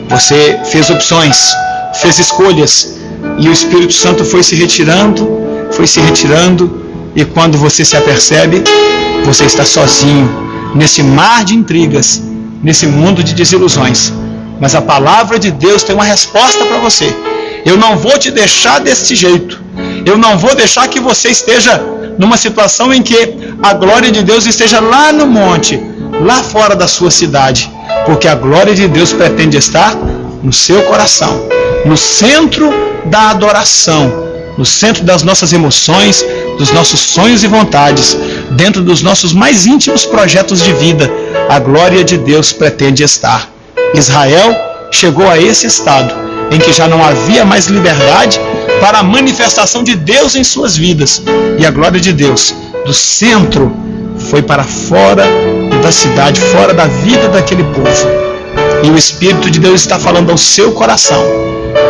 Você fez opções, fez escolhas e o Espírito Santo foi se retirando e quando você se apercebe, você está sozinho nesse mar de intrigas, nesse mundo de desilusões. Mas a palavra de Deus tem uma resposta para você. Eu não vou te deixar deste jeito. Eu não vou deixar que você esteja numa situação em que a glória de Deus esteja lá no monte, lá fora da sua cidade. Porque a glória de Deus pretende estar no seu coração, no centro da adoração, no centro das nossas emoções, dos nossos sonhos e vontades, dentro dos nossos mais íntimos projetos de vida. A glória de Deus pretende estar. Israel chegou a esse estado em que já não havia mais liberdade para a manifestação de Deus em suas vidas. E a glória de Deus, do centro, foi para fora da cidade, fora da vida daquele povo. E o Espírito de Deus está falando ao seu coração,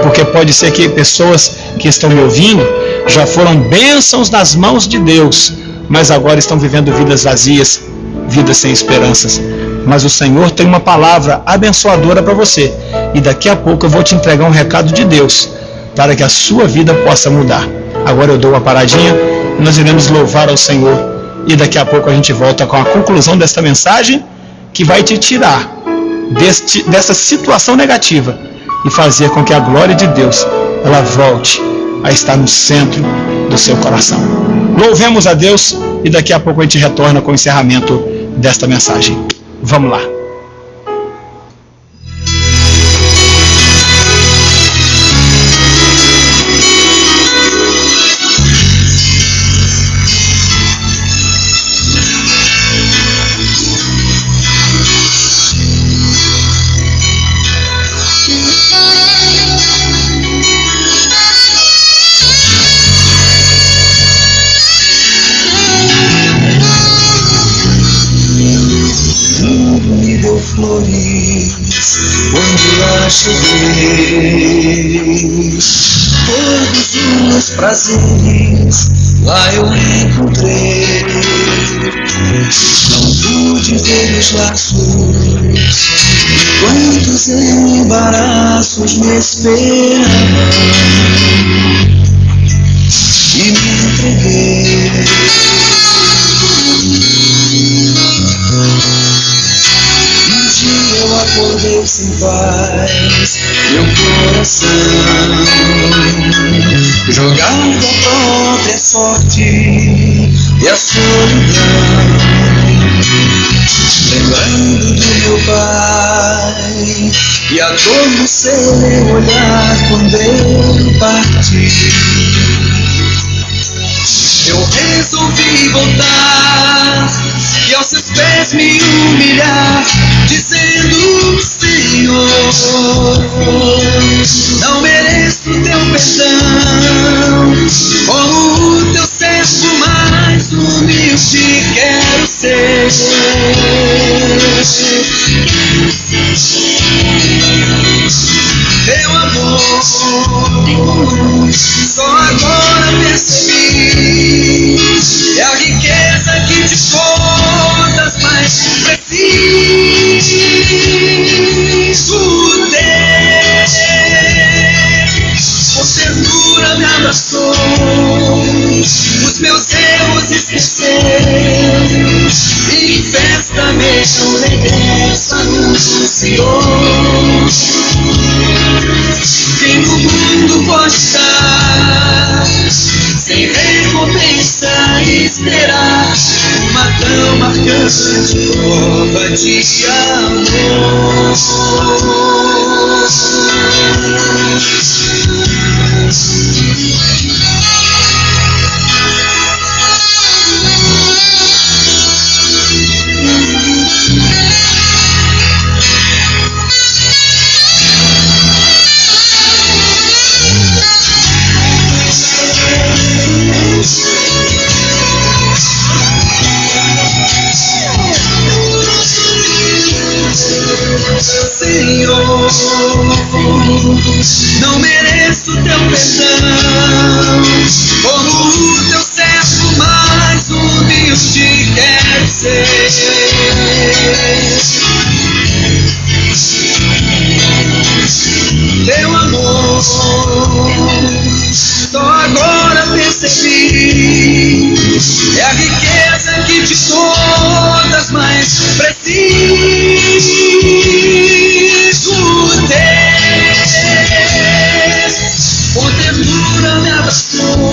porque pode ser que pessoas que estão me ouvindo já foram bênçãos nas mãos de Deus, mas agora estão vivendo vidas vazias, vidas sem esperanças. Mas o Senhor tem uma palavra abençoadora para você. E daqui a pouco eu vou te entregar um recado de Deus, para que a sua vida possa mudar. Agora eu dou uma paradinha e nós iremos louvar ao Senhor. E daqui a pouco a gente volta com a conclusão desta mensagem que vai te tirar dessa situação negativa e fazer com que a glória de Deus ela volte a estar no centro do seu coração. Louvemos a Deus e daqui a pouco a gente retorna com o encerramento desta mensagem. Vamos lá. Quando lá cheguei, todos os prazeres lá eu encontrei. Não pude ver os laços, quantos embaraços me esperavam, e me entreguei. Eu acordei sem paz, meu coração jogado à própria sorte e a solidão, lembrando do meu pai e a dor no seu olhar quando ele partiu. Eu resolvi voltar e aos seus pés me humilhar, dizendo: Senhor, não mereço teu perdão, como o teu servo mais humilde quero ser. Teu amor, só agora percebi, é a riqueza que de todas mais preciso ter. Com ternura me abraçou, os meus erros esqueceu, e em festa meu regresso anunciou. Quem no mundo pode estar sem recompensa e esperar uma tão marcante prova de amor? Senhor, não mereço teu perdão, como o teu servo mais humilde quero ser. Teu amor, só agora percebi, é a riqueza que de todas mais preciso ter. Com ternura me abraçou,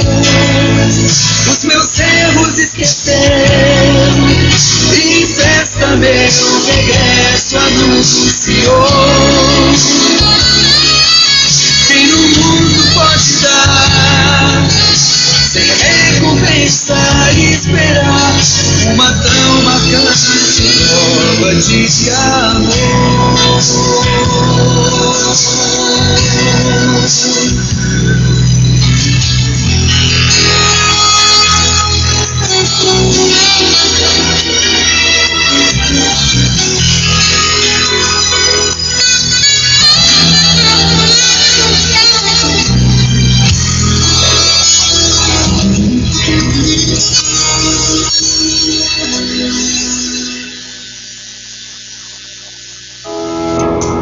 os meus erros esqueceu, e em festa meu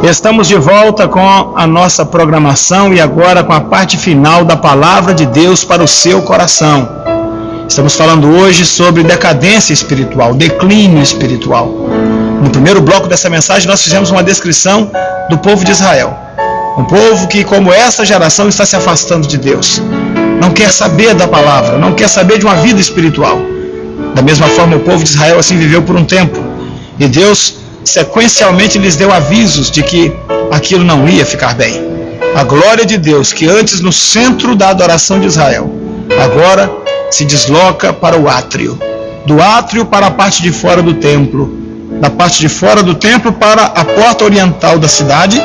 Estamos de volta com a nossa programação e agora com a parte final da Palavra de Deus para o seu coração. Estamos falando hoje sobre decadência espiritual, declínio espiritual. No primeiro bloco dessa mensagem nós fizemos uma descrição do povo de Israel. Um povo que, como essa geração, está se afastando de Deus. Não quer saber da palavra, não quer saber de uma vida espiritual. Da mesma forma, o povo de Israel assim viveu por um tempo. E Deus sequencialmente lhes deu avisos de que aquilo não ia ficar bem. A glória de Deus, que antes no centro da adoração de Israel, agora se desloca para o átrio. Do átrio para a parte de fora do templo. Da parte de fora do templo para a porta oriental da cidade.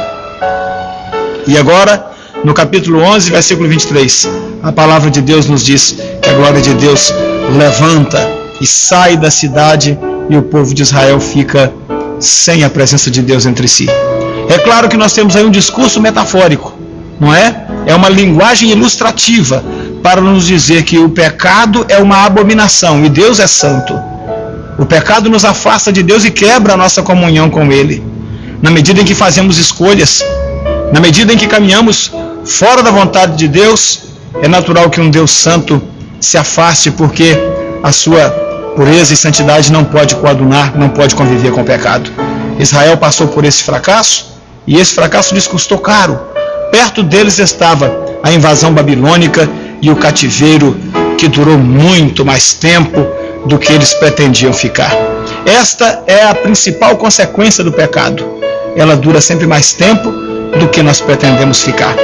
E agora, no capítulo 11, versículo 23, a palavra de Deus nos diz que a glória de Deus levanta e sai da cidade e o povo de Israel fica sem a presença de Deus entre si. É claro que nós temos aí um discurso metafórico, não é? É uma linguagem ilustrativa para nos dizer que o pecado é uma abominação e Deus é santo. O pecado nos afasta de Deus e quebra a nossa comunhão com Ele. Na medida em que fazemos escolhas, na medida em que caminhamos fora da vontade de Deus, é natural que um Deus santo se afaste, porque a sua pureza e santidade não pode coadunar, não pode conviver com o pecado. Israel passou por esse fracasso, e esse fracasso lhes custou caro. Perto deles estava a invasão babilônica e o cativeiro, que durou muito mais tempo do que eles pretendiam ficar. Esta é a principal consequência do pecado. Ela dura sempre mais tempo do que nós pretendemos ficar.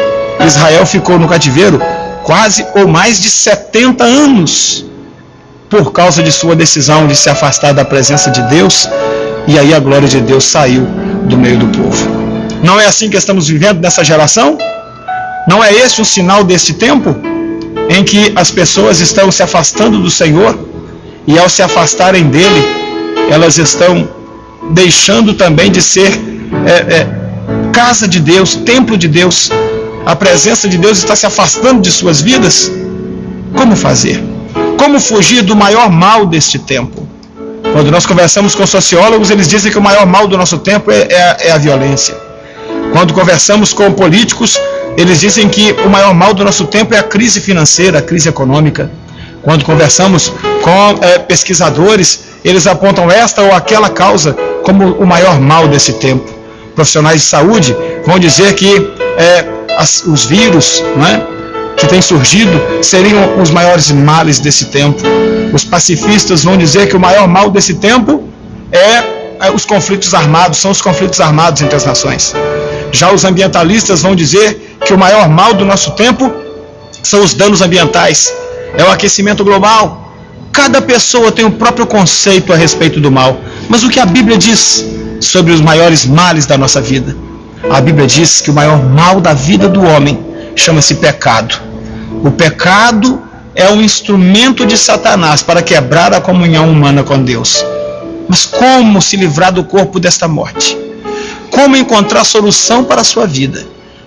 Israel ficou no cativeiro quase ou mais de 70 anos por causa de sua decisão de se afastar da presença de Deus, e aí a glória de Deus saiu do meio do povo. Não é assim que estamos vivendo nessa geração? Não é esse o sinal deste tempo em que as pessoas estão se afastando do Senhor, e ao se afastarem dele, elas estão deixando também de ser casa de Deus, templo de Deus? A presença de Deus está se afastando de suas vidas? Como fazer? Como fugir do maior mal deste tempo? Quando nós conversamos com sociólogos, eles dizem que o maior mal do nosso tempo é a violência. Quando conversamos com políticos, eles dizem que o maior mal do nosso tempo é a crise financeira, a crise econômica. Quando conversamos com pesquisadores, eles apontam esta ou aquela causa como o maior mal desse tempo. Profissionais de saúde vão dizer que os vírus, não é, que têm surgido seriam os maiores males desse tempo. Os pacifistas vão dizer que o maior mal desse tempo é os conflitos armados, são os conflitos armados entre as nações. Já os ambientalistas vão dizer que o maior mal do nosso tempo são os danos ambientais, é o aquecimento global. Cada pessoa tem o próprio conceito a respeito do mal, mas o que a Bíblia diz sobre os maiores males da nossa vida? A Bíblia diz que o maior mal da vida do homem chama-se pecado. O pecado é um instrumento de Satanás para quebrar a comunhão humana com Deus. Mas como se livrar do corpo desta morte? Como encontrar solução para a sua vida?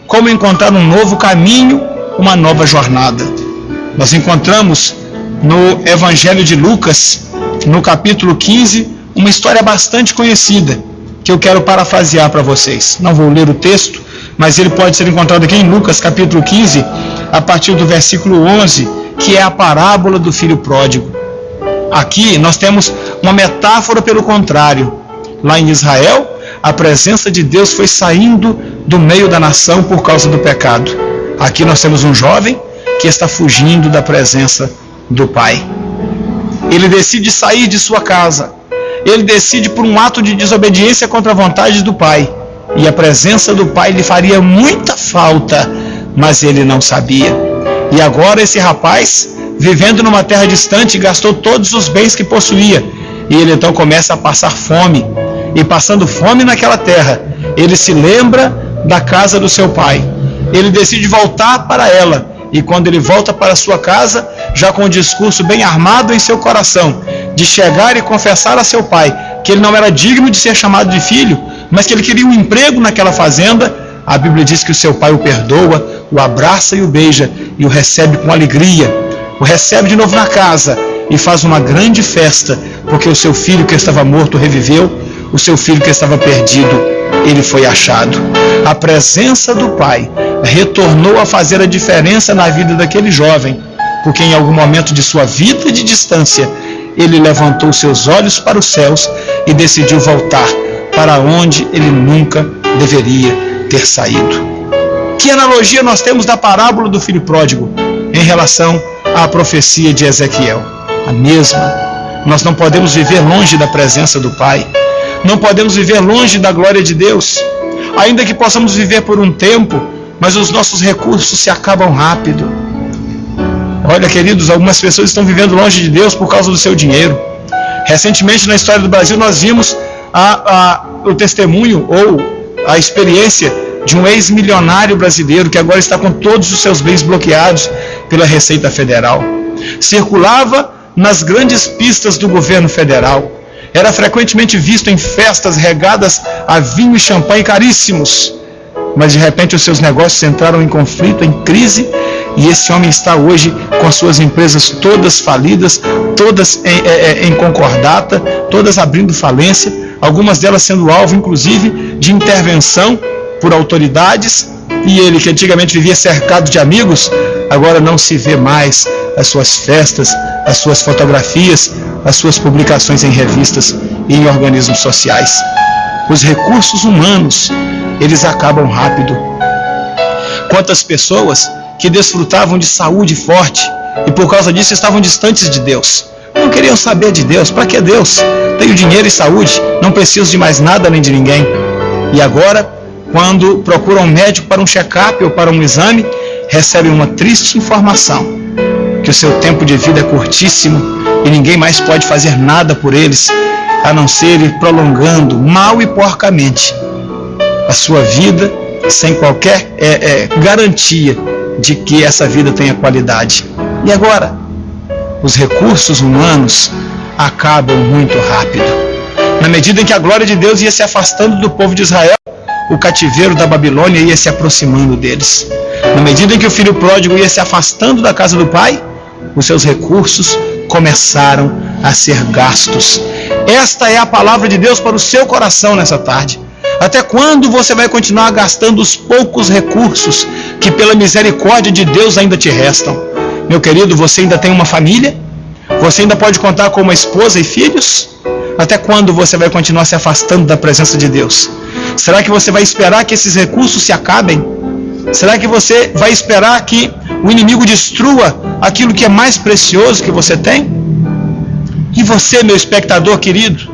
Como encontrar um novo caminho, uma nova jornada? Nós encontramos no Evangelho de Lucas, no capítulo 15, uma história bastante conhecida, que eu quero parafrasear para vocês. Não vou ler o texto, mas ele pode ser encontrado aqui em Lucas capítulo 15, a partir do versículo 11, que é a parábola do filho pródigo. Aqui nós temos uma metáfora pelo contrário. Lá em Israel, a presença de Deus foi saindo do meio da nação por causa do pecado. Aqui nós temos um jovem que está fugindo da presença do pai. Ele decide sair de sua casa. Ele decide por um ato de desobediência contra a vontade do pai. E a presença do pai lhe faria muita falta, mas ele não sabia. E agora esse rapaz, vivendo numa terra distante, gastou todos os bens que possuía. E ele então começa a passar fome. E passando fome naquela terra, ele se lembra da casa do seu pai. Ele decide voltar para ela. E quando ele volta para sua casa, já com um discurso bem armado em seu coração, de chegar e confessar a seu pai que ele não era digno de ser chamado de filho, mas que ele queria um emprego naquela fazenda, a Bíblia diz que o seu pai o perdoa, o abraça e o beija, e o recebe com alegria, o recebe de novo na casa, e faz uma grande festa, porque o seu filho que estava morto reviveu, o seu filho que estava perdido ele foi achado. A presença do Pai retornou a fazer a diferença na vida daquele jovem, porque em algum momento de sua vida de distância, ele levantou seus olhos para os céus e decidiu voltar para onde ele nunca deveria ter saído. Que analogia nós temos da parábola do filho pródigo em relação à profecia de Ezequiel? A mesma. Nós não podemos viver longe da presença do Pai. Não podemos viver longe da glória de Deus. Ainda que possamos viver por um tempo, mas os nossos recursos se acabam rápido. Olha, queridos, algumas pessoas estão vivendo longe de Deus por causa do seu dinheiro. Recentemente, na história do Brasil, nós vimos o testemunho ou a experiência de um ex-milionário brasileiro que agora está com todos os seus bens bloqueados pela Receita Federal. Circulava nas grandes pistas do governo federal. Era frequentemente visto em festas regadas a vinho e champanhe caríssimos. Mas de repente os seus negócios entraram em conflito, em crise, e esse homem está hoje com as suas empresas todas falidas, todas em concordata, todas abrindo falência, algumas delas sendo alvo, inclusive, de intervenção por autoridades, e ele, que antigamente vivia cercado de amigos, agora não se vê mais as suas festas, as suas fotografias, as suas publicações em revistas e em organismos sociais. Os recursos humanos, eles acabam rápido. Quantas pessoas que desfrutavam de saúde forte e por causa disso estavam distantes de Deus. Não queriam saber de Deus. Para que Deus? Tenho dinheiro e saúde, não preciso de mais nada nem de ninguém. E agora, quando procuram um médico para um check-up ou para um exame, recebem uma triste informação, que o seu tempo de vida é curtíssimo e ninguém mais pode fazer nada por eles, a não ser ir prolongando mal e porcamente a sua vida, sem qualquer garantia de que essa vida tenha qualidade. E agora? Os recursos humanos acabam muito rápido. Na medida em que a glória de Deus ia se afastando do povo de Israel, o cativeiro da Babilônia ia se aproximando deles. Na medida em que o filho pródigo ia se afastando da casa do pai, os seus recursos começaram a ser gastos. Esta é a palavra de Deus para o seu coração nessa tarde. Até quando você vai continuar gastando os poucos recursos que pela misericórdia de Deus ainda te restam? Meu querido, você ainda tem uma família? Você ainda pode contar com uma esposa e filhos? Até quando você vai continuar se afastando da presença de Deus? Será que você vai esperar que esses recursos se acabem? Será que você vai esperar que o inimigo destrua aquilo que é mais precioso que você tem? E você, meu espectador querido,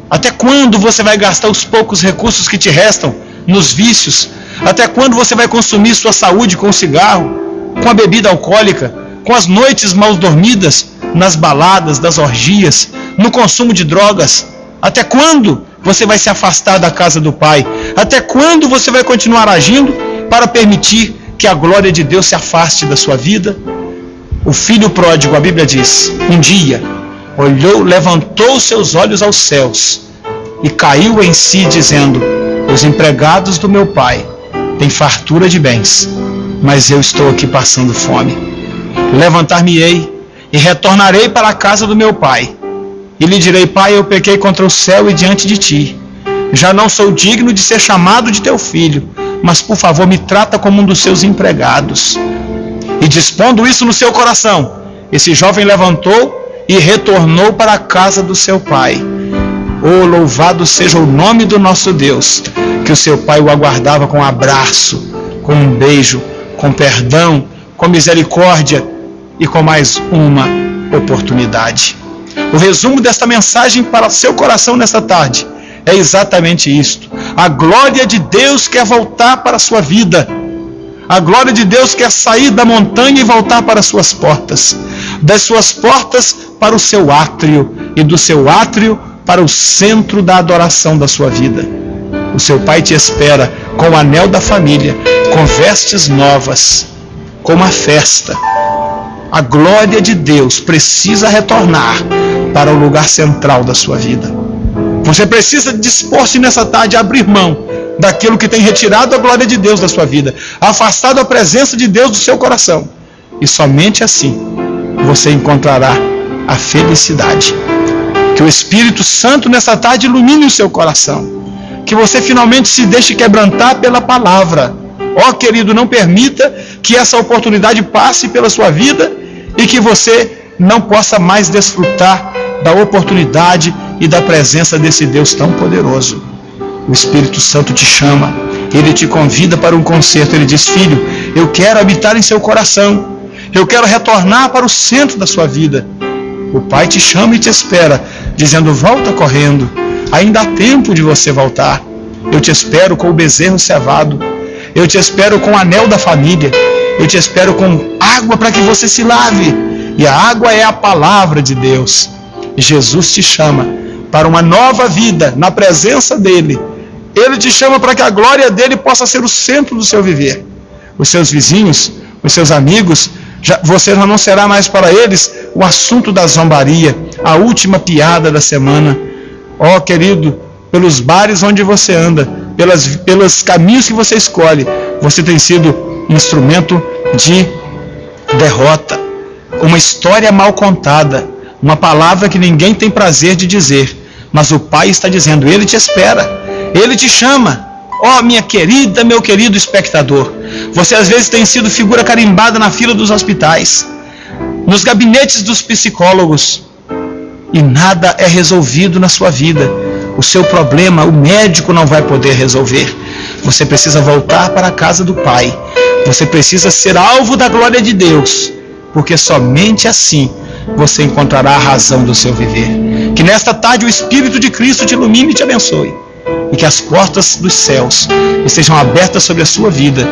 até quando você vai gastar os poucos recursos que te restam nos vícios? Até quando você vai consumir sua saúde com o cigarro, com a bebida alcoólica, com as noites mal dormidas, nas baladas, das orgias, no consumo de drogas? Até quando você vai se afastar da casa do Pai? Até quando você vai continuar agindo para permitir que a glória de Deus se afaste da sua vida? O filho pródigo, a Bíblia diz, um dia olhou, levantou seus olhos aos céus e caiu em si, dizendo: os empregados do meu pai têm fartura de bens, mas eu estou aqui passando fome. Levantar-me-ei e retornarei para a casa do meu pai, e lhe direi: Pai, eu pequei contra o céu e diante de ti. Já não sou digno de ser chamado de teu filho, mas por favor me trata como um dos seus empregados. E dispondo isso no seu coração, esse jovem levantou e retornou para a casa do seu pai. Oh, louvado seja o nome do nosso Deus, que o seu pai o aguardava com um abraço, com um beijo, com perdão, com misericórdia e com mais uma oportunidade. O resumo desta mensagem para o seu coração nesta tarde é exatamente isto. A glória de Deus quer voltar para a sua vida. A glória de Deus quer sair da montanha e voltar para as suas portas. Das suas portas para o seu átrio, e do seu átrio para o centro da adoração da sua vida. O seu pai te espera com o anel da família, com vestes novas, com uma festa. A glória de Deus precisa retornar para o lugar central da sua vida. Você precisa dispor-se nessa tarde a abrir mão daquilo que tem retirado a glória de Deus da sua vida, afastado a presença de Deus do seu coração. E somente assim você encontrará a felicidade. Que o Espírito Santo nessa tarde ilumine o seu coração. que você finalmente se deixe quebrantar pela palavra. Ó querido, não permita que essa oportunidade passe pela sua vida e que você não possa mais desfrutar da oportunidade e da presença desse Deus tão poderoso. O Espírito Santo te chama, ele te convida para um concerto. Ele diz: filho, eu quero habitar em seu coração, eu quero retornar para o centro da sua vida. O Pai te chama e te espera, dizendo: volta correndo, ainda há tempo de você voltar. Eu te espero com o bezerro cevado, eu te espero com o anel da família, eu te espero com água para que você se lave, e a água é a palavra de Deus. Jesus te chama para uma nova vida na presença dele. Ele te chama para que a glória dele possa ser o centro do seu viver. Os seus vizinhos, os seus amigos, você já não será mais para eles o assunto da zombaria, a última piada da semana. Ó querido, pelos bares onde você anda, pelos caminhos que você escolhe, você tem sido instrumento de derrota, uma história mal contada, uma palavra que ninguém tem prazer de dizer, mas o Pai está dizendo: ele te espera, ele te chama. Ó minha querida, meu querido espectador, você às vezes tem sido figura carimbada na fila dos hospitais, nos gabinetes dos psicólogos, e nada é resolvido na sua vida. O seu problema, o médico não vai poder resolver. Você precisa voltar para a casa do Pai. Você precisa ser alvo da glória de Deus, porque somente assim você encontrará a razão do seu viver. Que nesta tarde o Espírito de Cristo te ilumine e te abençoe, e que as portas dos céus estejam abertas sobre a sua vida.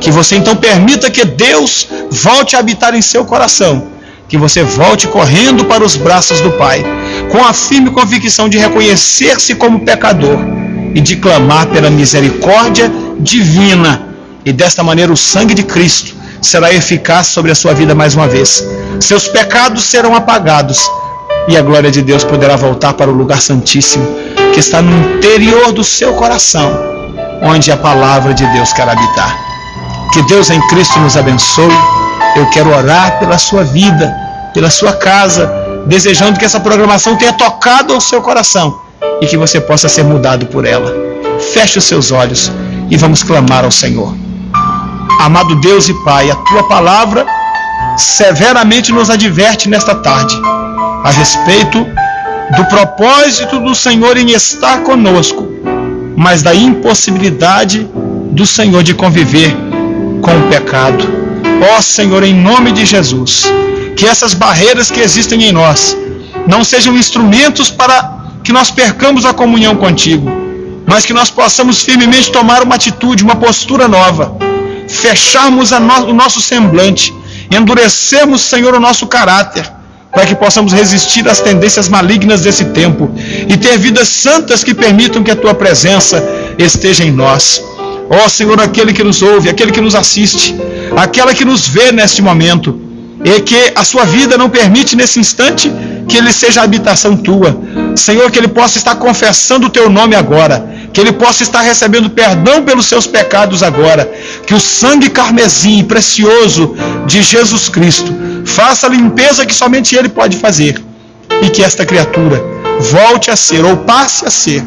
Que você então permita que Deus volte a habitar em seu coração, que você volte correndo para os braços do Pai, com a firme convicção de reconhecer-se como pecador e de clamar pela misericórdia divina. E desta maneira o sangue de Cristo será eficaz sobre a sua vida mais uma vez. Seus pecados serão apagados e a glória de Deus poderá voltar para o lugar santíssimo que está no interior do seu coração, onde a palavra de Deus quer habitar. Que Deus em Cristo nos abençoe. Eu quero orar pela sua vida, pela sua casa, desejando que essa programação tenha tocado ao seu coração e que você possa ser mudado por ela. Feche os seus olhos e vamos clamar ao Senhor. Amado Deus e Pai, a tua palavra severamente nos adverte nesta tarde a respeito do propósito do Senhor em estar conosco, mas da impossibilidade do Senhor de conviver com o pecado. Ó Senhor, em nome de Jesus, que essas barreiras que existem em nós não sejam instrumentos para que nós percamos a comunhão contigo, mas que nós possamos firmemente tomar uma atitude, uma postura nova, fecharmos o nosso semblante, endurecermos, Senhor, o nosso caráter, para que possamos resistir às tendências malignas desse tempo e ter vidas santas que permitam que a tua presença esteja em nós. Ó Senhor, aquele que nos ouve, aquele que nos assiste, aquela que nos vê neste momento, e que a sua vida não permite nesse instante que ele seja a habitação tua. Senhor, que ele possa estar confessando o teu nome agora, que ele possa estar recebendo perdão pelos seus pecados agora, que o sangue carmesim e precioso de Jesus Cristo faça a limpeza que somente ele pode fazer, e que esta criatura volte a ser, ou passe a ser,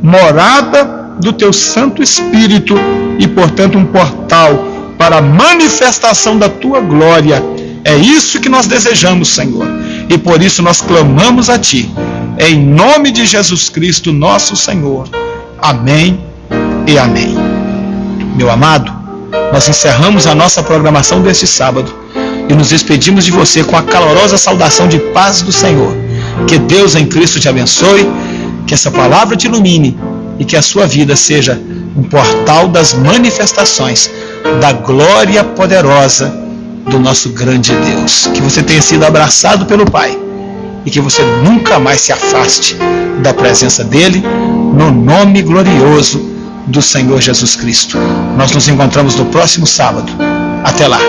morada do teu Santo Espírito e, portanto, um portal para a manifestação da tua glória. É isso que nós desejamos, Senhor, e por isso nós clamamos a ti, em nome de Jesus Cristo, nosso Senhor. Amém e amém. Meu amado, nós encerramos a nossa programação deste sábado e nos despedimos de você com a calorosa saudação de paz do Senhor. Que Deus em Cristo te abençoe, que essa palavra te ilumine e que a sua vida seja um portal das manifestações da glória poderosa do nosso grande Deus. Que você tenha sido abraçado pelo Pai e que você nunca mais se afaste da presença dele, no nome glorioso do Senhor Jesus Cristo. Nós nos encontramos no próximo sábado. Até lá.